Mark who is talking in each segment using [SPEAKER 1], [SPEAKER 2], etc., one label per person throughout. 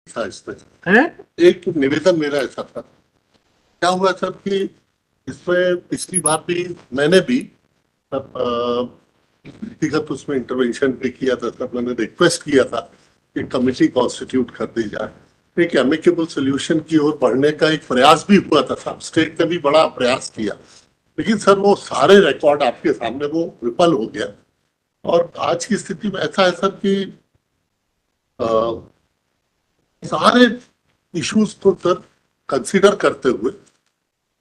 [SPEAKER 1] था इसमें
[SPEAKER 2] है।
[SPEAKER 1] एक निवेदन मेरा ऐसा था, क्या हुआ सर कि इसमें पिछली बार भी मैंने भी व्यक्तिगत उसमें इंटरवेंशन भी किया था सर। मैंने रिक्वेस्ट किया था कि कमेटी कॉन्स्टिट्यूट कर दी जाए, एक एमिकेबल सोल्यूशन की ओर बढ़ने का एक प्रयास भी हुआ था सर। स्टेट ने भी बड़ा प्रयास किया, लेकिन सर वो सारे रिकॉर्ड आपके सामने वो विफल हो गया। और आज की स्थिति में ऐसा है सर कि सारे इश्यूज को सर कंसीडर करते हुए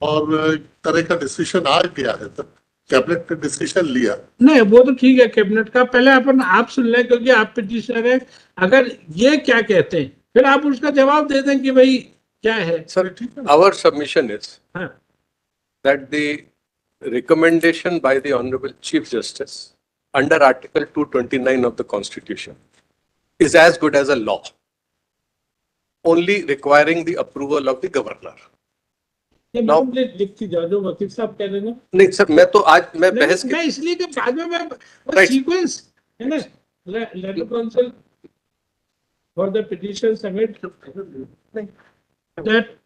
[SPEAKER 1] और एक तरह का डिसीजन आ गया है सर, कैबिनेट ने डिसीजन लिया।
[SPEAKER 2] नहीं वो तो ठीक है कैबिनेट का, पहले अपन आप सुन लें क्योंकि आप पिटिशनर है। अगर ये क्या कहते हैं फिर आप उसका जवाब दे दें कि भाई क्या है।
[SPEAKER 3] Sir, our submission is
[SPEAKER 2] हाँ
[SPEAKER 3] that the recommendation by the Honorable Chief Justice under Article 229 of the Constitution is as good as a law, only requiring the approval of the governor.
[SPEAKER 2] ये
[SPEAKER 3] Now-
[SPEAKER 2] मैंने लिखती जाओ जो वकील साहब कह रहे हैं ना।
[SPEAKER 3] नहीं सर, मैं तो आज मैं बहस
[SPEAKER 2] मैं इसलिए कि बाद में मैं
[SPEAKER 3] Right.
[SPEAKER 2] सीक्वेंस है ना, letter council for the petition submit that.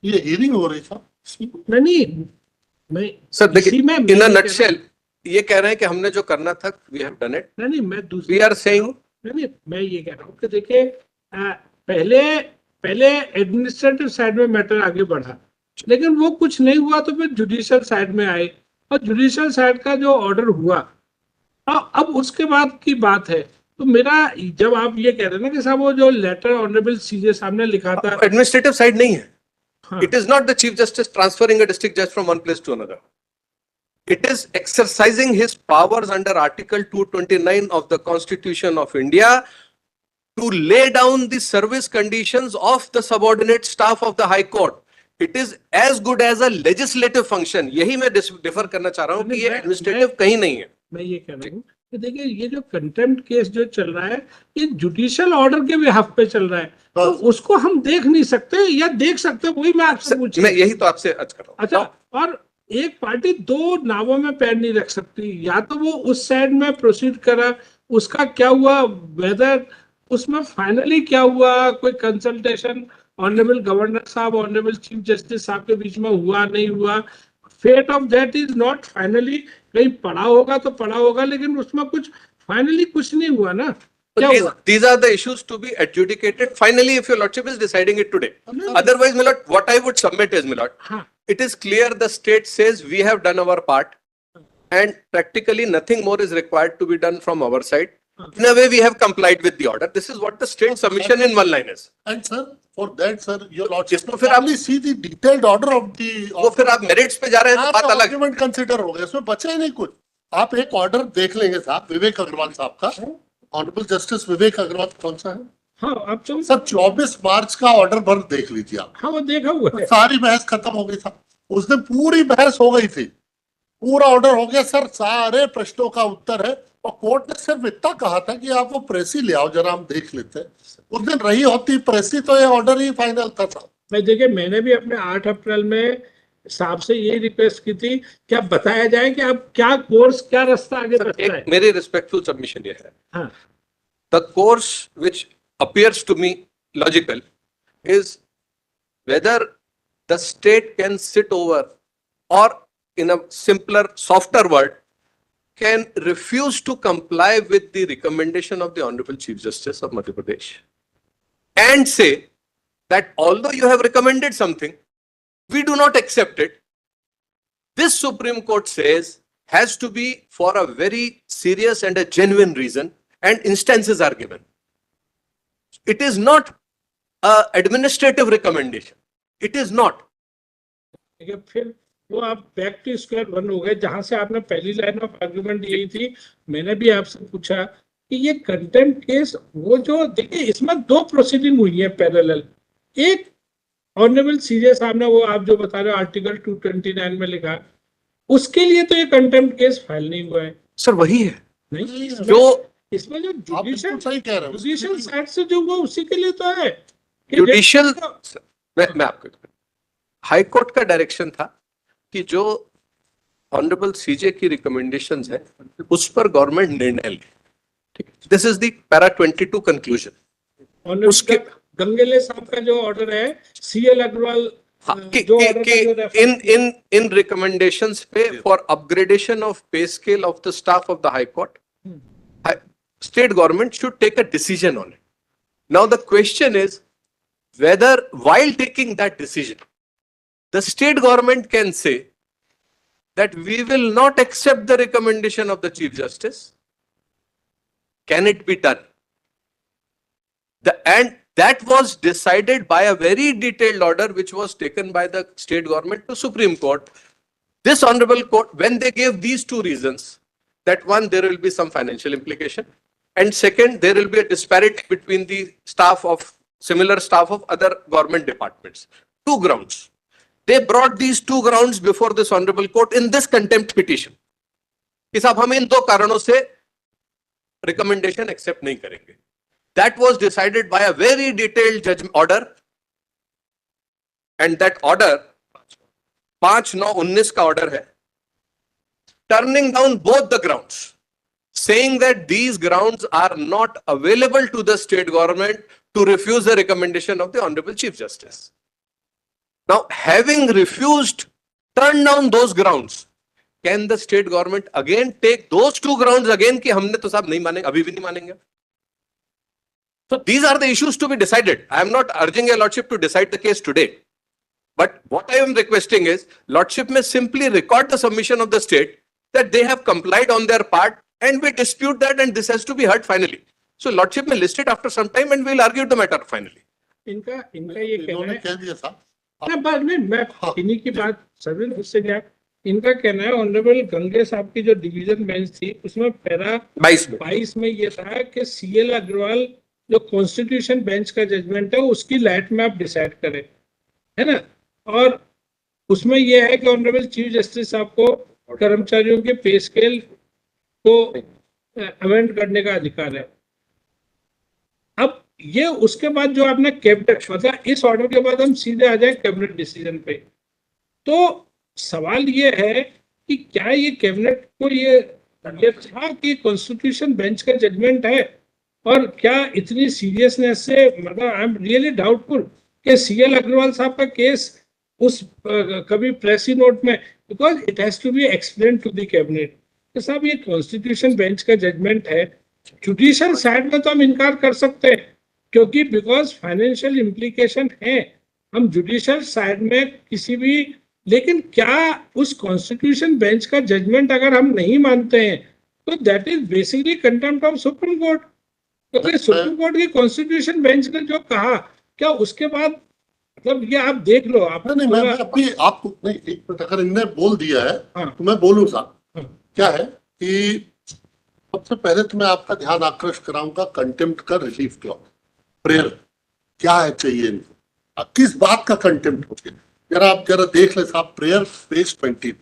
[SPEAKER 1] ये हियरिंग हो रही था
[SPEAKER 2] नहीं मैं
[SPEAKER 3] सर देखिए,
[SPEAKER 2] इसी में
[SPEAKER 3] इन अ
[SPEAKER 2] मैं ये कह रहा
[SPEAKER 3] नटशेल ये कह रहे हैं कि हमने जो करना था वी हैव डन इट।
[SPEAKER 2] नहीं मैं दूसरी
[SPEAKER 3] वी आर सेइंग
[SPEAKER 2] नहीं मैं ये कह रहा हूँ कि देखिए पहले एडमिनिस्ट्रेटिव साइड में मैटर आगे बढ़ा, लेकिन वो कुछ नहीं हुआ तो फिर जुडिशियल साइड में आए और जुडिशियल साइड का जो ऑर्डर हुआ अब उसके बाद की बात है। तो मेरा जब आप ये कह रहे हैं ना कि साहब वो जो लेटर ऑनरेबल सीजे सामने लिखा था,
[SPEAKER 3] एडमिनिस्ट्रेटिव साइड नहीं है।
[SPEAKER 2] हाँ,
[SPEAKER 3] It is not the Chief Justice transferring a district judge from one place to another. It is exercising his powers under Article 229 of the Constitution of India to lay down the service conditions of the subordinate staff of the High Court. It is as good as a legislative function. यही मैं differ करना चाह रहा हूँ कि ये administrative कहीं नहीं है।
[SPEAKER 2] मैं ये कह रहा हूँ कि देखिए ये जो कंटेम्प्ट केस जो चल रहा है ये जुडिशियल ऑर्डर के बिहाफ पे चल रहा है, तो उसको हम देख नहीं सकते या देख सकते, वही मैं आपसे पूछ
[SPEAKER 3] मैं यही तो आपसे अर्ज कर रहा हूँ।
[SPEAKER 2] अच्छा, और एक पार्टी दो नावों में पैर नहीं रख सकती, या तो वो उस साइड में प्रोसीड करा, उसका क्या हुआ, वेदर उसमें फाइनली क्या हुआ, कोई कंसल्टेशन ऑनरेबल गवर्नर साहब ऑनरेबल चीफ जस्टिस साहब के बीच में हुआ नहीं हुआ, fate of that is not finally, कहीं पढ़ा होगा तो पढ़ा होगा, लेकिन उसमें कुछ फाइनली कुछ नहीं हुआ ना। क्या हुआ?
[SPEAKER 3] These are the issues to be adjudicated finally if your lordship is deciding it today. Otherwise, my lord, what I would submit is, my lord,
[SPEAKER 2] हाँ,
[SPEAKER 3] it is clear the state says we have done our part and practically nothing more is required to be done from our side. In a way, we have complied with the order. This is what the state submission in one line is.
[SPEAKER 1] and sir for that sir your lordship
[SPEAKER 3] इसमें फिर आप-
[SPEAKER 1] only see the detailed order of the
[SPEAKER 3] वो फिर आप merits पे जा रहे हैं तो बात अलग है।
[SPEAKER 1] आर्ग्यूमेंट कंसीडर हो गया, इसमें बचा ही नहीं कुछ। आप एक ऑर्डर देख लेंगे साहब विवेक अग्रवाल साहब का, ऑनरेबल जस्टिस विवेक अग्रवाल कौन सा है
[SPEAKER 2] हाँ आप चलो
[SPEAKER 1] सर, 24 मार्च का ऑर्डर भर देख लीजिए आप।
[SPEAKER 2] हाँ वो देखा हुआ है।
[SPEAKER 1] सारी बहस खत्म हो गई था उस दिन, पूरी बहस हो गई थी, पूरा ऑर्डर हो गया सर, सारे प्रश्नों का उत्तर है। और कोर्ट ने सिर्फ इतना कहा था कि आप वो प्रेसी ले आओ जरा हम देख लेते हैं। उस दिन रही होती प्रेसी तो ये ऑर्डर ही फाइनल था साहब।
[SPEAKER 2] मैं देखिए मैंने भी अपने 8 अप्रैल में साहब से यही रिक्वेस्ट की थी कि आप बताया जाए कि आप क्या कोर्स क्या रास्ता आगे बढ़ता है।
[SPEAKER 3] एक मेरी रिस्पेक्टफुल सबमिशन ये है,
[SPEAKER 2] हाँ
[SPEAKER 3] the course which appears to me logical is whether the state can sit over, or in a simpler, softer word, can refuse to comply with the recommendation of the Honorable Chief Justice of Madhya Pradesh and say that although you have recommended something, we do not accept it. This Supreme Court says has to be for a very serious and a genuine reason, and instances are given. It is not a administrative recommendation. It is not.
[SPEAKER 2] ठीक है, फिर वो आप back to square one हो गए, जहां से आपने पहली लाइन ऑफ आर्गुमेंट यही थी। मैंने भी आपसे पूछा कि ये कंटेम्प्ट केस, वो जो देखिए इसमें 2 प्रोसीडिंग हुई है पैरेलल। एक ऑनरेबल सीजे साहब ने वो आप जो बता रहे हो आर्टिकल 229 में लिखा, उसके लिए तो ये कंटेम्प्ट केस फाइल नहीं हुआ है।
[SPEAKER 3] सर वही है
[SPEAKER 2] नहीं
[SPEAKER 3] जो
[SPEAKER 2] इसमें जो
[SPEAKER 1] आप बिल्कुल सही कह रहे हो।
[SPEAKER 2] जुडिशियल साइड से जो हुआ उसी के लिए तो है कि
[SPEAKER 3] जुडिशियल, मैं आपको हाई कोर्ट का डायरेक्शन था कि जो ऑनरेबल सीजे की रिकमेंडेशंस है उस पर गवर्नमेंट निर्णय ले। ठीक है, this is the para 22 conclusion. उसके
[SPEAKER 2] गंगेले साहब का जो ऑर्डर है, CL अग्रवाल जो order का जो reference
[SPEAKER 3] in recommendations पे for upgradation of pay scale of the staff of the High Court, state government should take a decision on it. Now the question is whether while taking that decision, the state government can say that we will not accept the recommendation of the Chief Justice. Can it be done? And that was decided by a very detailed order which was taken by the state government to Supreme Court. This honorable court, when they gave these two reasons, that one, there will be some financial implication, and second, there will be a disparity between the staff of similar staff of other government departments. Two grounds. They brought these two grounds before this honorable court in this contempt petition. कि साहब हम इन दो कारणों से recommendation accept नहीं करेंगे. That was decided by a very detailed judgment order, and that order 5/9/19 का order है, turning down both the grounds, saying that these grounds are not available to the state government to refuse the recommendation of the Honorable Chief Justice. Now, having refused, turned down those grounds, can the state government again take those two grounds again कि हमने तो साहब नहीं मानेंगे, अभी भी नहीं मानेंगे? So these are the issues to be decided. I am not urging your lordship to decide the case today. But what I am requesting is, lordship may simply record the submission of the state that they have complied on their part, and we dispute that, and this has to be heard finally. So lordship may list it after some time, and we will argue the matter finally.
[SPEAKER 2] इनका ये कहना
[SPEAKER 1] इन्होंने
[SPEAKER 2] है,
[SPEAKER 1] कह दिया साहब,
[SPEAKER 2] मैं बाद में मैं इन्हीं की बात सर्विल उससे गया। इनका कहना है ऑनरेबल गंगे साहब की जो डिवीजन बेंच थी उसमें पैरा 22 में ये था कि CL अग्रवाल जो कॉन्स्टिट्यूशन बेंच का जजमेंट है उसकी लाइट में आप डिसाइड करें, है ना, और उसमें यह है कि ऑनरेबल चीफ जस्टिस साहब को कर्मचारियों के पे स्केल को अमेंड करने का अधिकार है। अब ये उसके बाद जो आपने कैबिनेट, मतलब इस ऑर्डर के बाद हम सीधे आ जाए कैबिनेट डिसीजन पे, तो सवाल ये है कि क्या ये कैबिनेट को ये था कि कॉन्स्टिट्यूशन बेंच का जजमेंट है, और क्या इतनी सीरियसनेस से, मतलब आई एम रियली डाउटफुल कि CL अग्रवाल साहब का केस उस कभी प्रेसी नोट में, because it has to be explain to the cabinet कि साहब ये कॉन्स्टिट्यूशन बेंच का जजमेंट है। जुडिशियल साइड में तो हम इनकार कर सकते हैं क्योंकि बिकॉज फाइनेंशियल इम्प्लीकेशन है, हम जुडिशियल साइड में किसी भी, लेकिन क्या उस कॉन्स्टिट्यूशन बेंच का जजमेंट अगर हम नहीं मानते हैं तो that is basically contempt of supreme court, क्योंकि सुप्रीम कोर्ट की कॉन्स्टिट्यूशन बेंच ने जो कहा, क्या उसके बाद, मतलब ये आप देख लो, आप
[SPEAKER 1] नहीं, मैं अभी आपको नहीं, एक मिनट, अगर इनने बोल दिया है
[SPEAKER 2] हाँ।
[SPEAKER 1] तो मैं बोलूं साहब।
[SPEAKER 2] हाँ।
[SPEAKER 1] क्या है कि सबसे पहले तो मैं आपका ध्यान आकृष्ट कराऊंगा कंटेम्प्ट का रिलीफ क्लॉज, प्रेयर क्या है चाहिए इनको, किस बात का कंटेम्प्ट होगा, जरा आप जरा देख ले साहब, प्रेयर पेज 20,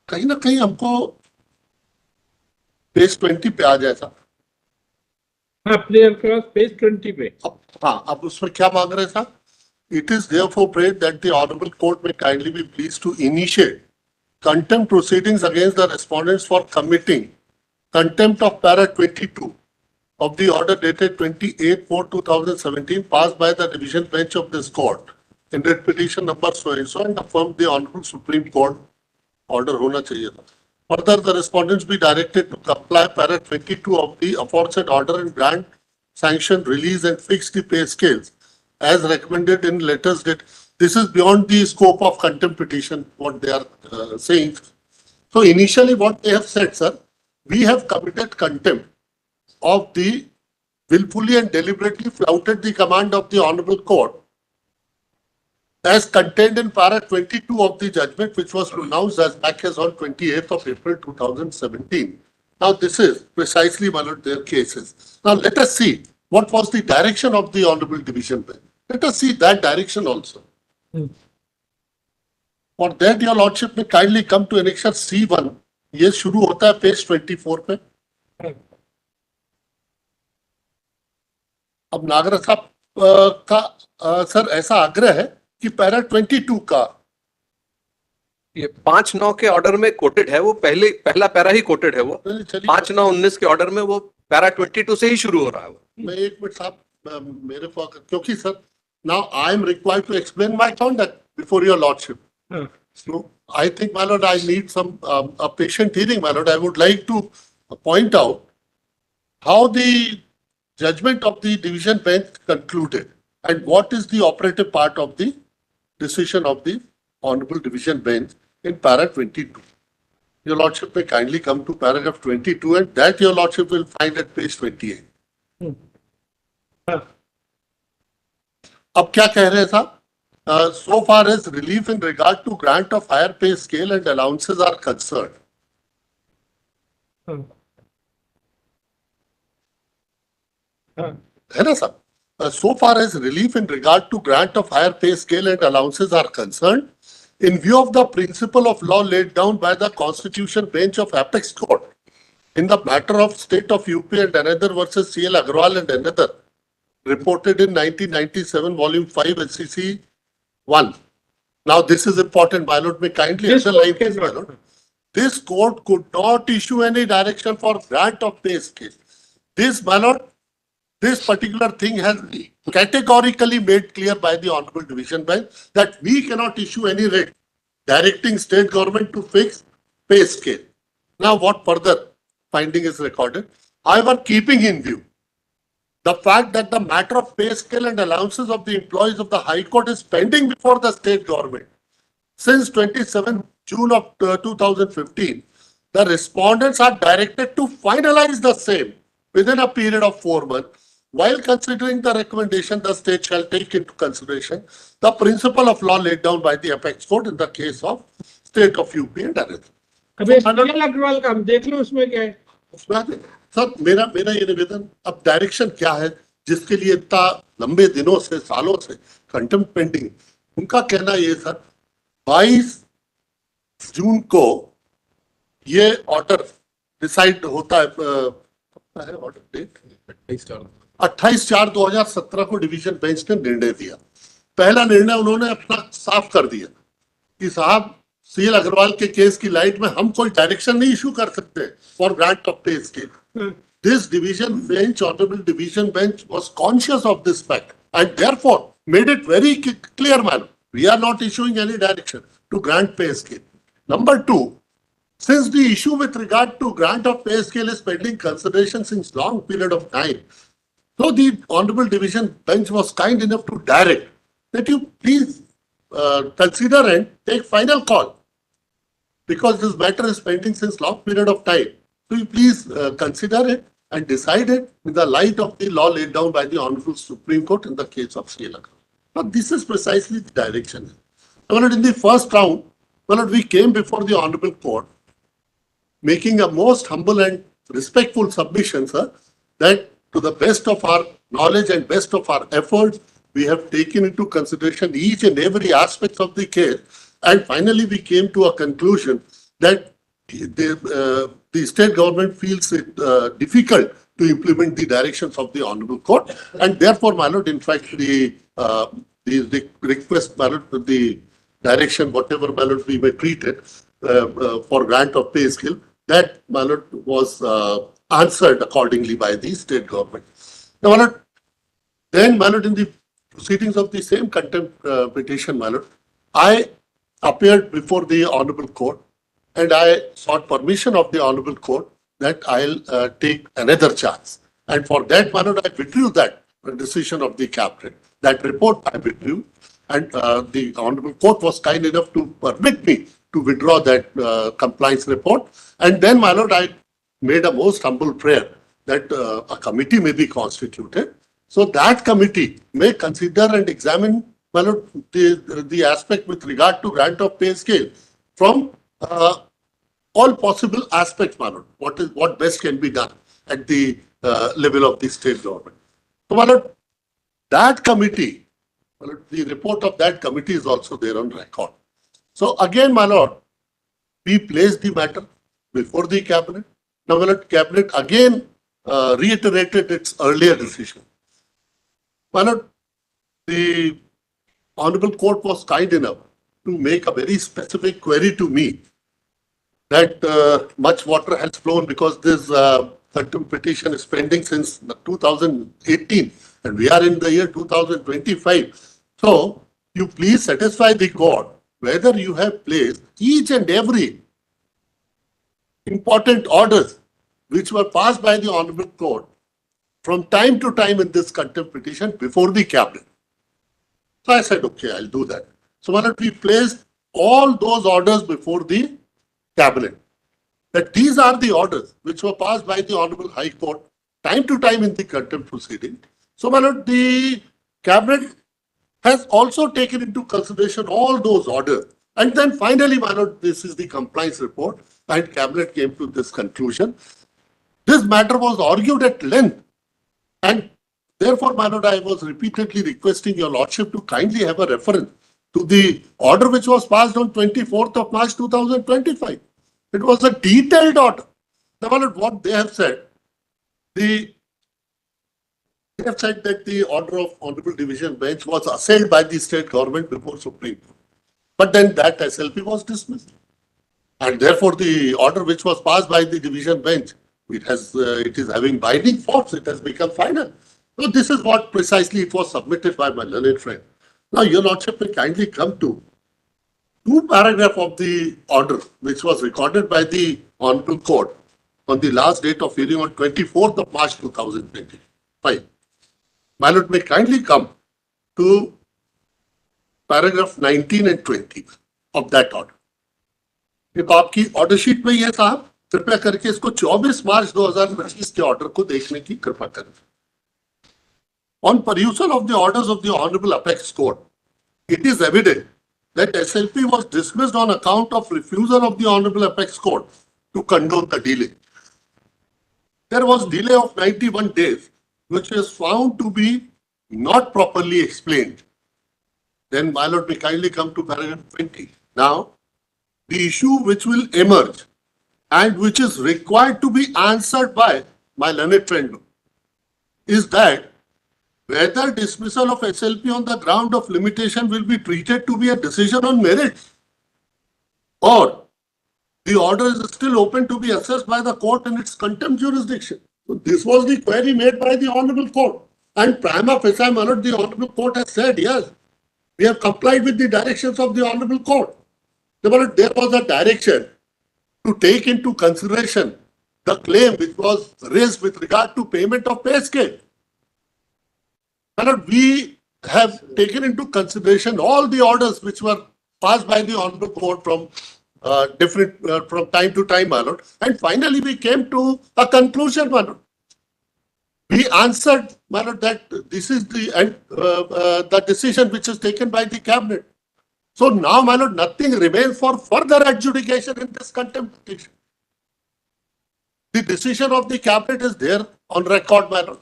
[SPEAKER 1] कहीं ना कहीं हमको पेज 20 पे आ जाए साहब।
[SPEAKER 2] हाँ, प्रेयर क्लॉज पेज 20 पे।
[SPEAKER 1] अब उसमें क्या मांग रहे हैं साहब? It is therefore prayed that the honorable court may kindly be pleased to initiate contempt proceedings against the respondents for committing contempt of para 22 of the order dated 28/4/2017 passed by the division bench of this court in that petition number so and so, and affirmed the honorable Supreme Court order होना चाहिए था। Further, the respondents be directed to comply para 22 of the aforesaid order and grant, sanction, release and fix the pay scales as recommended in letters dated. This is beyond the scope of contempt petition, what they are saying. So initially what they have said, sir, we have committed contempt of the willfully and deliberately flouted the command of the honorable court as contained in para 22 of the judgment, which was pronounced as back as on 28th of April 2017. Now this is precisely one of their cases. Now let us see what was the direction of the honorable division bench. Let us see that direction also. For that, your lordship may kindly come to annexure C1. ये शुरू होता है page 24 पे। अब नागराज साहब का sir ऐसा आग्रह है कि पैरा 22 का
[SPEAKER 3] ये 5/9 के ऑर्डर में कोटेड है, वो पहला पैरा ही कोटेड है, वो 5/9/19 के ऑर्डर में वो पैरा 22 से ही शुरू हो रहा है।
[SPEAKER 1] मैं एक मिनट साहब मेरे को क्योंकि sir now I am required to explain my conduct before your lordship. So I think, my lord, I need some a patient hearing, my lord. I would like to point out how the judgment of the division bench concluded and what is the operative part of the decision of the honorable division bench in para 22. Your lordship may kindly come to paragraph 22 and that your lordship will find at page 28. अब क्या कह रहे हैं साहब? So far as relief in regard to grant of higher pay scale and allowances are concerned. है ना साहब? So far as relief in regard to grant of higher pay scale and allowances are concerned, in view of the principle of law laid down by the Constitution Bench of Apex Court in the matter of State of UP and another versus CL Agarwal and another, reported in 1997, Volume 5, SCC 1. Now this is important, my lord. May kindly
[SPEAKER 2] This
[SPEAKER 1] underline
[SPEAKER 2] court
[SPEAKER 1] this, my lord. This court could not issue any direction for grant of pay scale. This, my lord, this particular thing has been categorically made clear by the Honorable Division Bench that we cannot issue any writ directing state government to fix pay scale. Now, what further finding is recorded? However, keeping in view the fact that the matter of pay scale and allowances of the employees of the High Court is pending before the state government since 27 June of 2015, the respondents are directed to finalize the same within a period of 4 months. While considering the recommendation, the state shall take into consideration the principle of law laid down by the Apex Court in the case of State of UP and others.
[SPEAKER 2] अबे CL Agarwal का हम देख लो उसमें क्या है.
[SPEAKER 1] Sir मेरा ये निवेदन, अब डायरेक्शन क्या है जिसके लिए इतना लंबे दिनों से सालों से कंटेम्प्ट पेंडिंग. उनका कहना ये सर 22 जून को ये ऑर्डर डिसाइड होता है. ऑर्डर डेट 28/4/2017 को डिवीजन बेंच ने निर्णय दिया. पहला निर्णय उन्होंने अपना साफ कर दिया कि साहब CL अग्रवाल के केस की लाइट में हम कोई डायरेक्शन नहीं इशू कर सकते फॉर ग्रांट ऑफ पे scale. This division bench, honorable division bench, was conscious of this fact and therefore made it very clear, man, we are not issuing any direction to grant pay scale. Number two, since the issue with regard to grant of pay scale is pending consideration since long period of time, so the honorable division bench was kind enough to direct that you please consider and take final call because this matter is pending since long period of time. So you please consider it and decide it in the light of the law laid down by the Honorable Supreme Court in the case of Sri Lanka. Now this is precisely the direction. In the first round, we came before the Honorable Court making a most humble and respectful submission, sir, that to the best of our knowledge and best of our efforts, we have taken into consideration each and every aspect of the case. And finally, we came to a conclusion that the state government feels it difficult to implement the directions of the Honorable Court. And therefore, my lord, in fact, the request, my lord, the direction, whatever, my lord, we may treat it for grant of pay scale, that, my lord, was answered accordingly by the state government. Now, my lord, then, my lord, in the proceedings of the same contempt petition, my lord, I appeared before the Honorable Court and I sought permission of the Honorable Court that I'll take another chance. And for that, my lord, I withdrew that decision of the cabinet. That report I withdrew, and the Honorable Court was kind enough to permit me to withdraw that compliance report. And then, my lord, I made a most humble prayer that a committee may be constituted. So that committee may consider and examine, my lord, the aspect with regard to grant of pay scale from all possible aspects, my lord. What best can be done at the level of the state government. So, my lord, that committee, my lord, the report of that committee is also there on record. So again, my lord, we placed the matter before the cabinet. Now, my lord, cabinet again reiterated its earlier decision. My lord, the Honorable Court was kind enough to make a very specific query to me that much water has flown because this petition is pending since 2018 and we are in the year 2025. So you please satisfy the court whether you have placed each and every important orders which were passed by the Honorable Court from time to time in this contempt petition before the cabinet. So I said, okay, I'll do that. So why not we placed all those orders before the cabinet? That these are the orders which were passed by the Honorable High Court time to time in the contempt proceeding. So why not the cabinet has also taken into consideration all those orders. And then finally, why not this is the compliance report, and cabinet came to this conclusion. This matter was argued at length, and therefore, my lord, I was repeatedly requesting your lordship to kindly have a reference to the order which was passed on 24th of March 2025. It was a detailed order. Now, my lord, what they have said, they have said that the order of Honorable Division Bench was assailed by the state government before Supreme Court. But then that SLP was dismissed. And therefore, the order which was passed by the Division Bench, it is having binding force. It has become final. So this is what precisely it was submitted by my learned friend. Now, your lordship will kindly come to two paragraphs of the order which was recorded by the Honorable Court on the last date of hearing on 24th of March 2025. My lord may kindly come to paragraph 19 and 20 of that order. ये तो आपकी order sheet में ही है साहब, कृपया करके इसको 24 मार्च 2025 के ऑर्डर को देखने की कृपा करें. On perusal of the orders of the Honorable Apex Court, it is evident that SLP was dismissed on account of refusal of the Honorable Apex Court to condone the delay. There was delay of 91 days, which is found to be not properly explained. Then, my lord, may kindly come to paragraph 20. Now, the issue which will emerge and which is required to be answered by my learned friend is that whether dismissal of SLP on the ground of limitation will be treated to be a decision on merits, or the order is still open to be assessed by the court in its contempt jurisdiction. So this was the query made by the Honorable Court. And prima facie, my lord, the Honorable Court has said, yes, we have complied with the directions of the Honorable Court. There was a direction to take into consideration the claim which was raised with regard to payment of pay scale. We have taken into consideration all the orders which were passed by the Honorable Court from from time to time, my lord. And finally, we came to a conclusion, my lord. We answered, my lord, that this is the decision which is taken by the cabinet. So now, my lord, nothing remains for further adjudication in this contempt petition. The decision of the cabinet is there on record, my lord.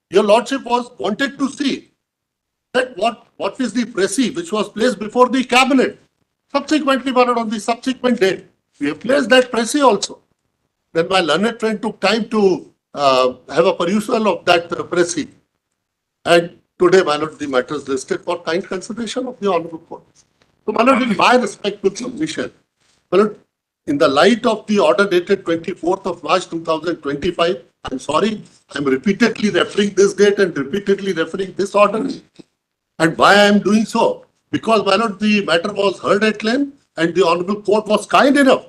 [SPEAKER 1] Your lordship wanted to see that what is the précis which was placed before the cabinet. Subsequently, my lord, on the subsequent date, we have placed that précis also. Then my learned friend took time to have a perusal of that précis. And today, my lord, the matter is listed for kind consideration of the Honorable Court. So, my lord, in my respectful submission, my lord, in the light of the order dated 24th of March 2025, I'm sorry, I'm repeatedly referring this date and repeatedly referring this order. And why I'm doing so? Because, my lord, the matter was heard at length and the Honorable Court was kind enough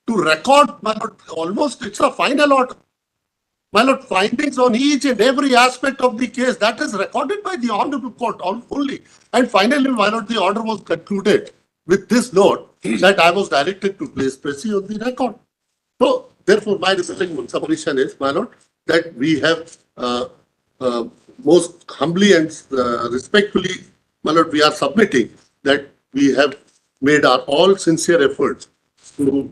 [SPEAKER 1] to record, my lord, almost it's a final order. My lord, findings on each and every aspect of the case, that is recorded by the Honorable Court only. And finally, my lord, the order was concluded with this note that I was directed to place précis on the record. So, therefore, my submission is, my lord, that we have most humbly and respectfully, my lord, we are submitting that we have made our all sincere efforts to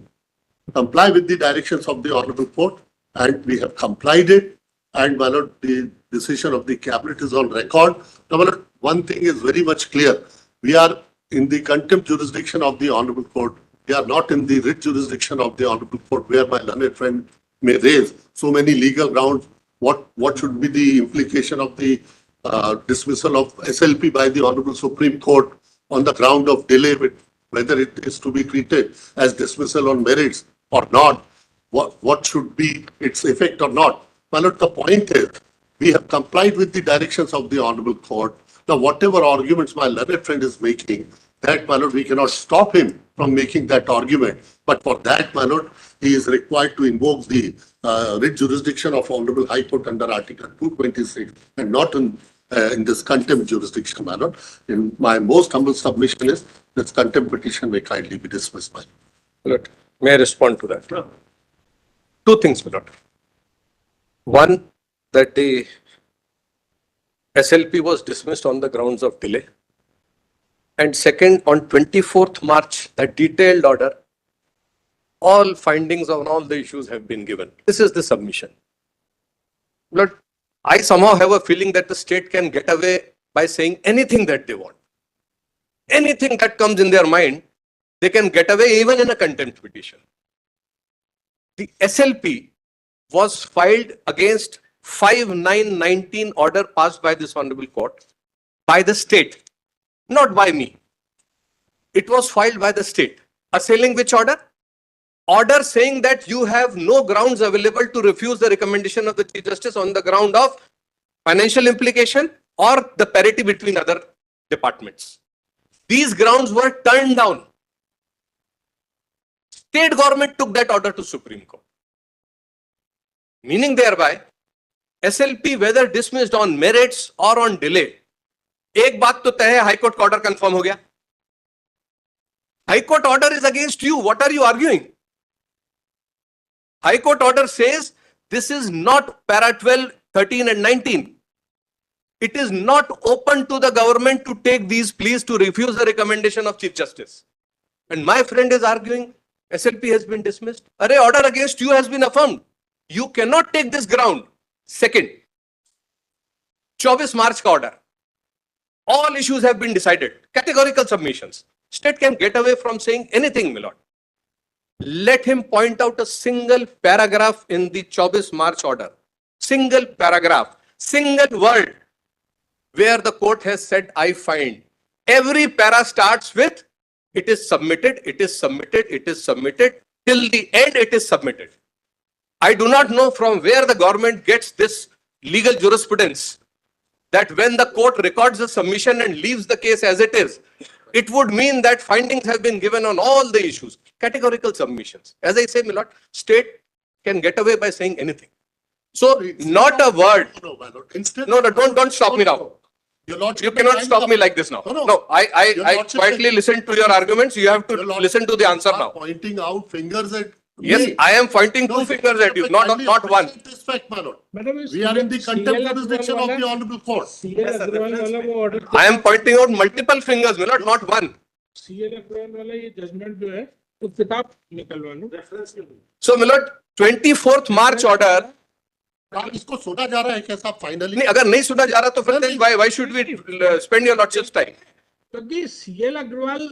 [SPEAKER 1] comply with the directions of the Honorable Court, and we have complied it. And, my lord, the decision of the cabinet is on record. Now, my lord, one thing is very much clear. We are in the contempt jurisdiction of the Honorable Court. We are not in the writ jurisdiction of the Honorable Court, where my learned friend may raise so many legal grounds. What should be the implication of the dismissal of SLP by the Honorable Supreme Court on the ground of delay, whether it is to be treated as dismissal on merits or not, what should be its effect or not. My lord, the point is We have complied with the directions of the Honorable Court. Now, whatever arguments my learned friend is making, that, my lord, we cannot stop him from making that argument. But for that, my lord, he is required to invoke the writ jurisdiction of Honorable High Court under Article 226 and not in this contempt jurisdiction, my lord. In my most humble submission is this contempt petition may kindly be dismissed, my lord.
[SPEAKER 3] Milord, may I respond to that? Two things, Milord. One, that the SLP was dismissed on the grounds of delay. And second, on 24th March, the detailed order, all findings on all the issues have been given. This is the submission. But I somehow have a feeling that the state can get away by saying anything that they want. Anything that comes in their mind, they can get away even in a contempt petition. The SLP was filed against 5919 order passed by this Honorable Court by the state. Not by me. It was filed by the state. Assailing which order? Order saying that you have no grounds available to refuse the recommendation of the Chief Justice on the ground of financial implication or the parity between other departments. These grounds were turned down. State government took that order to Supreme Court. Meaning thereby, SLP whether dismissed on merits or on delay, एक बात तो तय है, high court का order confirm हो गया. High court order is against you. What are you arguing? High court order says this is not para 12, 13 and 19. It is not open to the government to take these pleas to refuse the recommendation of Chief Justice. And my friend is arguing SLP has been dismissed. Array, order against you has been affirmed. You cannot take this ground. Second, 24 March का order. All issues have been decided. Categorical submissions. State can get away from saying anything, my lord. Let him point out a single paragraph in the 24 March order. Single paragraph. Single word where the court has said, I find. Every para starts with, it is submitted, it is submitted, it is submitted. Till the end, it is submitted. I do not know from where the government gets this legal jurisprudence that when the court records the submission and leaves the case as it is, it would mean that findings have been given on all the issues. Categorical submissions. As I say, my lord, state can get away by saying anything. So, not a word.
[SPEAKER 1] No, my lord. Instead,
[SPEAKER 3] No, don't stop me now.
[SPEAKER 1] Your lordship
[SPEAKER 3] You
[SPEAKER 1] may
[SPEAKER 3] cannot
[SPEAKER 1] kindly-
[SPEAKER 3] stop me like this now.
[SPEAKER 1] No, no.
[SPEAKER 3] No, I
[SPEAKER 1] Your lordship
[SPEAKER 3] quietly
[SPEAKER 1] may-
[SPEAKER 3] listen to your arguments. You have to
[SPEAKER 1] Your lordship
[SPEAKER 3] listen to the answer
[SPEAKER 1] are
[SPEAKER 3] now.
[SPEAKER 1] Pointing out fingers at
[SPEAKER 3] Yes,
[SPEAKER 1] me.
[SPEAKER 3] I am pointing
[SPEAKER 1] No,
[SPEAKER 3] two fingers at you, not
[SPEAKER 1] kindly
[SPEAKER 3] one.
[SPEAKER 1] appreciate this fact, my lord.
[SPEAKER 2] Madam
[SPEAKER 1] We are in the contempt jurisdiction of the Honorable Court.
[SPEAKER 2] CL Agarwal वाला वो order
[SPEAKER 3] I am pointing out multiple fingers, my lord, not one.
[SPEAKER 2] CL Agarwal वाला ये judgement जो है वो किताब निकलवा लो reference के लिए.
[SPEAKER 3] So, my lord, 24th March order.
[SPEAKER 1] क्या इसको सुना जा रहा है क्या साहब फाइनली?
[SPEAKER 3] नहीं, अगर नहीं सुना जा रहा तो फिर then why should we spend your lordship's time?
[SPEAKER 2] क्योंकि CL अग्रवाल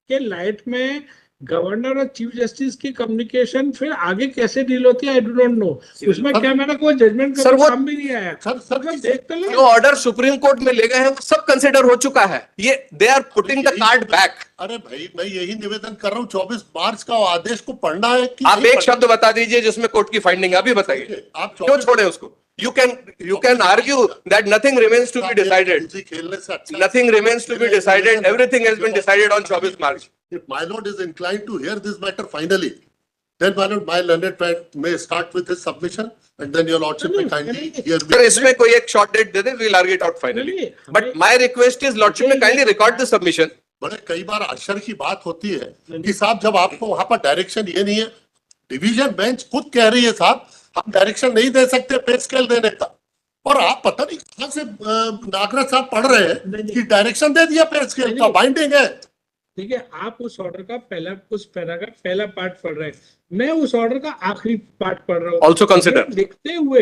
[SPEAKER 2] के लाइट में गवर्नर और चीफ जस्टिस की कम्युनिकेशन फिर आगे कैसे डील होती है आई डू नॉट नो. उसमें क्या मैंने कोई जजमेंट
[SPEAKER 3] सर,
[SPEAKER 2] का
[SPEAKER 3] वो-
[SPEAKER 2] काम भी नहीं आया.
[SPEAKER 1] सर
[SPEAKER 2] देख तो लो.
[SPEAKER 3] जो ऑर्डर सुप्रीम कोर्ट में ले गए हैं वो सब कंसिडर हो चुका है. ये they are putting the card back.
[SPEAKER 1] अरे भाई मैं यही निवेदन कर रहा हूँ 24 मार्च का आदेश को पढ़ना है कि
[SPEAKER 3] आप
[SPEAKER 1] नहीं
[SPEAKER 3] एक
[SPEAKER 1] पढ़ना?
[SPEAKER 3] शब्द बता दीजिए जिसमें कोर्ट की फाइंडिंग है, अभी बताइए.
[SPEAKER 1] आप
[SPEAKER 3] क्यों छोड़े उसको? You can argue that nothing remains to be decided.
[SPEAKER 1] खेलने से अच्छा
[SPEAKER 3] Nothing remains to be decided. Everything has been decided on 24 March.
[SPEAKER 1] If my lord is inclined to hear this matter finally, then my lord, my learned friend may start with his submission and then your lordship may kindly hear
[SPEAKER 3] sir
[SPEAKER 1] me.
[SPEAKER 3] इसमें कोई एक short date दे दे, we'll argue it out finally. But my request is lordship में kindly record the submission.
[SPEAKER 1] बड़े कई बार आश्चर्य की बात होती है कि साहब जब आपको वहां पर डायरेक्शन ये नहीं है, डिवीजन बेंच खुद कह रही है साहब हम डायरेक्शन नहीं दे सकते पे स्केल देने का, और आप पता नहीं कहां से नागराज साहब पढ़ रहे हैं कि डायरेक्शन दे दिया पे स्केल का, बाइंडिंग है.
[SPEAKER 2] ठीक है, आप उस ऑर्डर का पहला उस पैरा का पहला पार्ट पढ़ रहे हैं, मैं उस ऑर्डर का आखिरी पार्ट पढ़ रहा हूँ.
[SPEAKER 3] Also consider.
[SPEAKER 2] लिखते हुए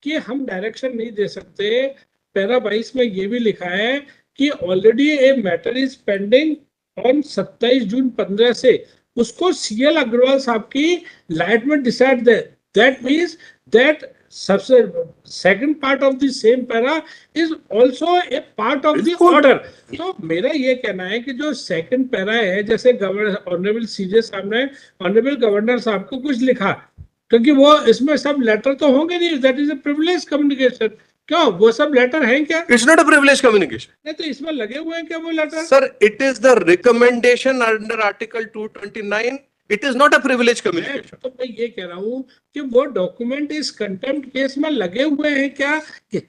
[SPEAKER 2] कि हम डायरेक्शन नहीं दे सकते, पैरा 22 में ये भी लिखा है कि already a matter is pending on 27 June 15 से उसको CL अग्रवाल साहब की लाइट में डिसाइड दे. दैट मीन्स दैट सबसे second part of the same para is also a part of the order. तो मेरा ये कहना है कि जो सेकंड पैरा है, जैसे गवर्नर ऑनरेबल CJ साहब ने ऑनरेबल गवर्नर साहब को कुछ लिखा, क्योंकि वो इसमें सब लेटर तो होंगे नहीं, that is a privilege communication. क्यों, वो सब लेटर हैं क्या?
[SPEAKER 3] It's not a privileged communication.
[SPEAKER 2] नहीं तो इसमें लगे हुए हैं क्या वो letter?
[SPEAKER 3] Sir, it is the recommendation under Article 229. It is not a privileged communication.
[SPEAKER 2] तो मैं ये कह रहा हूँ कि वो डॉक्यूमेंट इस कंटेम्प्ट केस में लगे हुए हैं क्या कि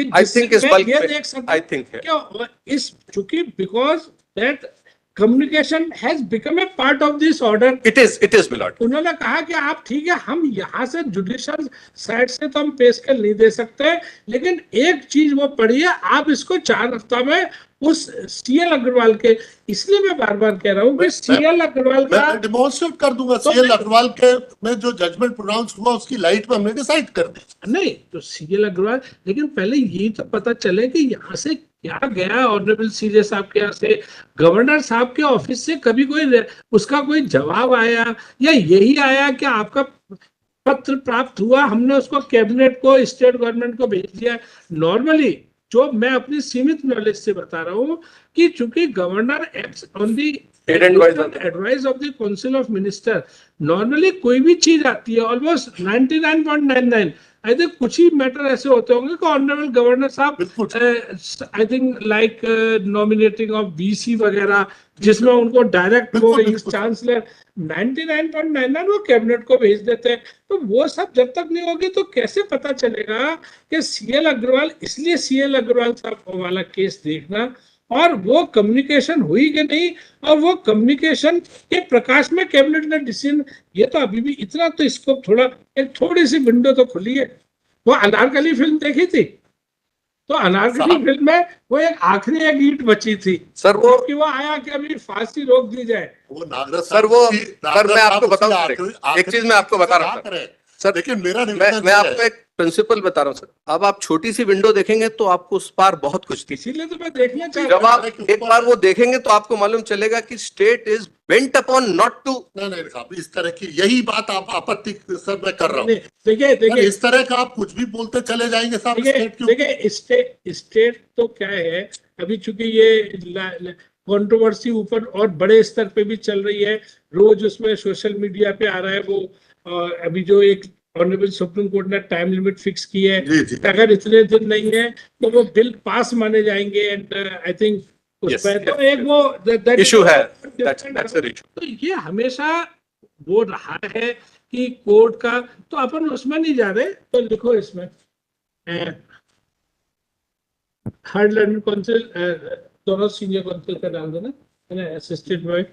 [SPEAKER 3] I think इस
[SPEAKER 2] मैं
[SPEAKER 3] बल्क
[SPEAKER 2] ये
[SPEAKER 3] में-
[SPEAKER 2] देख सकता
[SPEAKER 3] I think है.
[SPEAKER 2] क्या इस चूंकि because that communication has become a part of this order.
[SPEAKER 3] It is, my lord.
[SPEAKER 2] उन्होंने कहा कि आप ठीक है, हम यहाँ से जुडिशियल साइड से तो हम पेश कर नहीं दे सकते, लेकिन एक चीज वो पढ़िए, आप इसको 4 हफ्ता में उस सीएल अग्रवाल के, इसलिए मैं बार बार कह रहा हूँ कि सीएल अग्रवाल का
[SPEAKER 1] मैं डेमोन्स्ट्रेट कर दूंगा
[SPEAKER 2] तो
[SPEAKER 1] सीएल अग्रवाल के में जो जजमेंट प्रोनाउंस हुआ उसकी लाइट में हमने डिसाइड कर दी।
[SPEAKER 2] नहीं तो सीएल अग्रवाल, लेकिन पहले यही तो पता चले कि यहाँ से क्या गया ऑनरेबल सीजे साहब के यहाँ से, गवर्नर साहब के ऑफिस से कभी कोई उसका कोई जवाब आया या यही आया कि आपका पत्र प्राप्त हुआ, हमने उसको कैबिनेट को, स्टेट गवर्नमेंट को भेज दिया। नॉर्मली जो मैं अपनी सीमित नॉलेज से बता रहा हूँ कि चूंकि governor acts on the advice of the council of minister, normally कोई भी चीज आती है ऑलमोस्ट 99.99 आई थिंक कुछ ही मैटर ऐसे होते होंगे कि ऑनरेबल गवर्नर साहब I think like nominating of BC वगैरह, जिसमें उनको डायरेक्ट वो चांसलर 99.99 वो कैबिनेट को भेज देते हैं। तो वो सब जब तक नहीं होगी तो कैसे पता चलेगा कि सीएल अग्रवाल, इसलिए सीएल अग्रवाल साहब वाला केस देखना और वो कम्युनिकेशन हुई कि नहीं, और वो कम्युनिकेशन के प्रकाश में कैबिनेट ने डिसीजन, ये तो अभी भी इतना तो इसको थोड़ा एक थोड़ी सी विंडो तो खुली है। वो अनारकली फिल्म देखी थी, तो अनारकली फिल्म में वो एक आखिरी एक ईंट बची थी
[SPEAKER 3] सर वो
[SPEAKER 2] कि वो आया कि अभी फांसी रोक दी जाए।
[SPEAKER 1] वो नागरथ
[SPEAKER 3] सर वो
[SPEAKER 1] साहब की-
[SPEAKER 3] सर मैं आपको
[SPEAKER 1] नागरथ
[SPEAKER 3] बताऊं
[SPEAKER 1] साहब
[SPEAKER 3] सर,
[SPEAKER 1] उसकी
[SPEAKER 3] एक चीज मैं आपको बता रहा
[SPEAKER 1] क्या
[SPEAKER 3] हूं
[SPEAKER 1] करें?
[SPEAKER 3] सर,
[SPEAKER 1] लेकिन मेरा
[SPEAKER 3] मैं
[SPEAKER 1] निवेदन
[SPEAKER 3] मैं
[SPEAKER 1] ये
[SPEAKER 3] आपको
[SPEAKER 1] है,
[SPEAKER 3] एक प्रिंसिपल बता रहा हूँ सर। अब आप छोटी सी विंडो देखेंगे तो आपको उस पार बहुत कुछ दिखेगा।
[SPEAKER 2] इसीलिए तो मैं देखना चाह
[SPEAKER 3] जब
[SPEAKER 2] रहा
[SPEAKER 3] आप एक बार वो देखेंगे तो आपको मालूम चलेगा कि state is bent upon not to.
[SPEAKER 1] नहीं साहब, इस तरह की यही बात आप आपत्ति सर मैं कर रहा हूँ।
[SPEAKER 2] नहीं, देखिए
[SPEAKER 1] सर,
[SPEAKER 2] देखिए
[SPEAKER 1] इस तरह का आप कुछ भी बोलते चले जाएंगे साहब स्टेट के ऊपर।
[SPEAKER 2] देखिए स्टेट तो क्या है, अभी चूंकि ये कंट्रोवर्सी ऊपर और बड़े स्तर पे भी चल रही है, रोज उसमें सोशल मीडिया पे आ रहा है वो अभी जो एक ऑनरेबल सुप्रीम कोर्ट ने टाइम लिमिट फिक्स की है,
[SPEAKER 1] जी, जी।
[SPEAKER 2] अगर इतने दिन नहीं है तो वो बिल पास माने जाएंगे। एंड आई थिंक उसमें तो एक वो
[SPEAKER 3] इशू है, that's an issue।
[SPEAKER 2] तो ये हमेशा वो रहा है कि कोर्ट का, तो अपन उसमें नहीं जा रहे, तो लिखो इसमें हार्ड लैंड काउंसिल, दोनों सीनियर काउंसिल का डाल देना, है ना, असिस्टेंट बाय,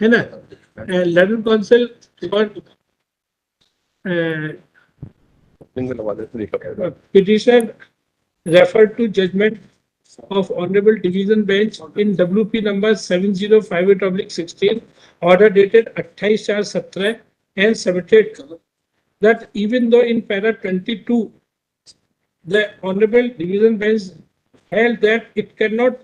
[SPEAKER 2] है ना, लैंड काउंसिल और petitioner referred to judgment of Honorable Division Bench in WP number 7058/16, order dated 28/4/17 and submitted that even though in para 22 the Honorable Division Bench held that it cannot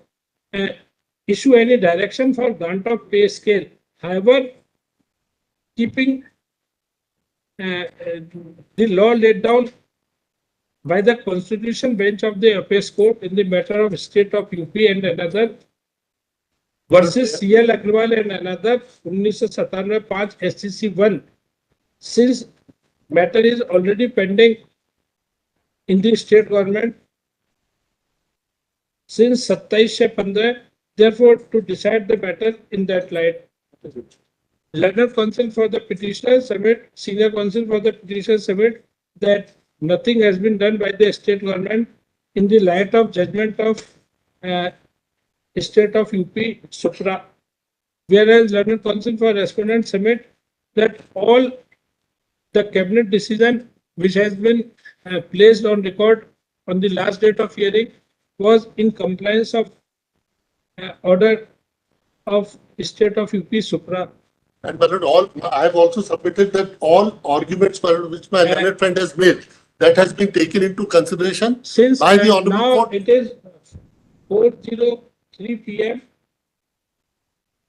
[SPEAKER 2] issue any direction for grant of pay scale, however, keeping the law laid down by the Constitution Bench of the Appeals Court in the matter of State of UP and another versus CL Agrawal and another 1997 SCC 1, since matter is already pending in the state government since 27/15, therefore to decide the matter in that light. Learned counsel for the petitioner submit, senior counsel for the petitioner submit that nothing has been done by the state government in the light of judgment of state of UP Supra. Whereas learned counsel for respondent submit that all the cabinet decision which has been placed on record on the last date of hearing was in compliance of order of state of UP Supra.
[SPEAKER 1] And but all, I have also submitted that all arguments which my learned friend has made, that has been taken into consideration
[SPEAKER 2] Since
[SPEAKER 1] by the Honorable
[SPEAKER 2] now
[SPEAKER 1] Court.
[SPEAKER 2] it is 4:03 p.m.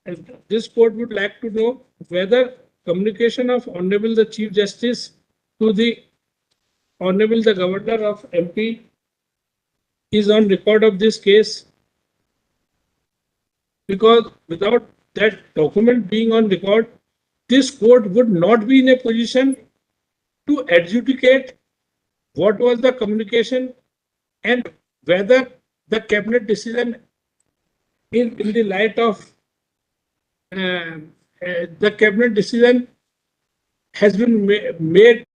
[SPEAKER 2] and this court would like to know whether communication of Honorable the Chief Justice to the Honorable the Governor of MP is on record of this case, because without that document being on record, this court would not be in a position to adjudicate what was the communication and whether the cabinet decision in the light of the cabinet decision has been made